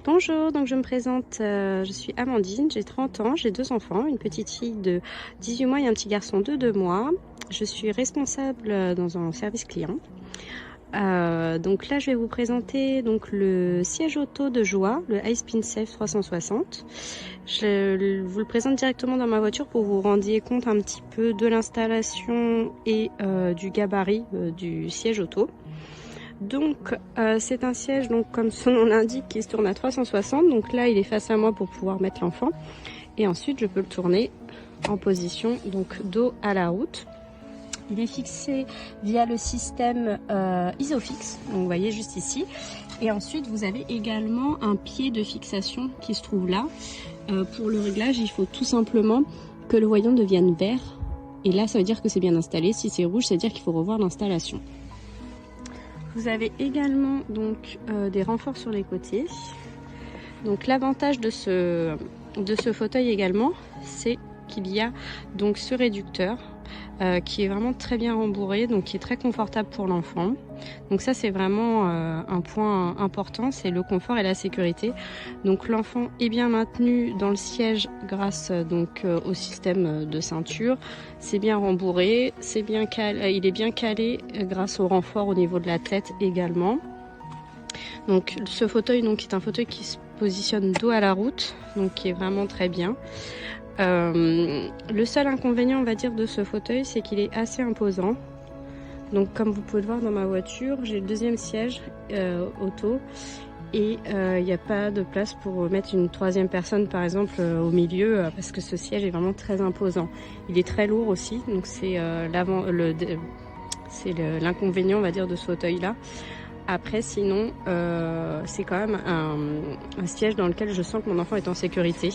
Bonjour, donc je me présente, je suis Amandine, j'ai 30 ans, j'ai 2 enfants, une petite fille de 18 mois et un petit garçon de 2 mois. Je suis responsable dans un service client. Donc là je vais vous présenter donc le siège auto de Joie, le iSpin Safe 360. Je vous le présente directement dans ma voiture pour que vous vous rendiez compte un petit peu de l'installation et du gabarit du siège auto. Donc c'est un siège, donc comme son nom l'indique, qui se tourne à 360. Donc là il est face à moi pour pouvoir mettre l'enfant. Et ensuite je peux le tourner en position donc dos à la route. Il est fixé via le système Isofix, donc vous voyez juste ici. Et ensuite vous avez également un pied de fixation qui se trouve là. Pour le réglage il faut tout simplement que le voyant devienne vert. Et là ça veut dire que c'est bien installé. Si c'est rouge ça veut dire qu'il faut revoir l'installation. Vous avez également donc des renforts sur les côtés. Donc l'avantage de ce fauteuil également, c'est qu'il y a donc ce réducteur qui est vraiment très bien rembourré, donc qui est très confortable pour l'enfant. Donc ça c'est vraiment un point important, c'est le confort et la sécurité. Donc l'enfant est bien maintenu dans le siège grâce donc au système de ceinture. C'est bien rembourré, c'est bien calé, il est bien calé grâce au renfort au niveau de la tête également. Donc ce fauteuil donc est un fauteuil qui se positionne dos à la route, donc qui est vraiment très bien. Le seul inconvénient on va dire de ce fauteuil, c'est qu'il est assez imposant. Donc comme vous pouvez le voir dans ma voiture, j'ai le deuxième siège auto et il n'y a pas de place pour mettre une troisième personne par exemple au milieu parce que ce siège est vraiment très imposant. Il est très lourd aussi, donc c'est l'inconvénient on va dire de ce fauteuil là. Après sinon c'est quand même un siège dans lequel je sens que mon enfant est en sécurité.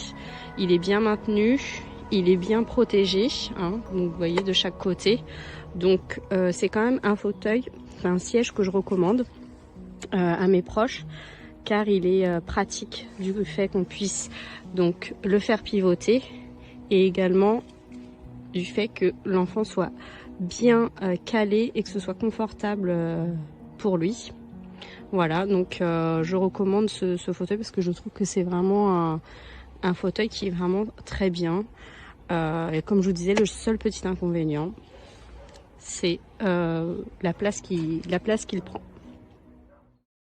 Il est bien maintenu, il est bien protégé, hein, donc vous voyez de chaque côté. Donc c'est quand même un fauteuil, un siège que je recommande à mes proches car il est pratique du fait qu'on puisse donc le faire pivoter et également du fait que l'enfant soit bien calé et que ce soit confortable pour lui. Voilà, donc je recommande ce fauteuil parce que je trouve que c'est vraiment un fauteuil qui est vraiment très bien. Et comme je vous disais, le seul petit inconvénient, c'est la place qu'il prend.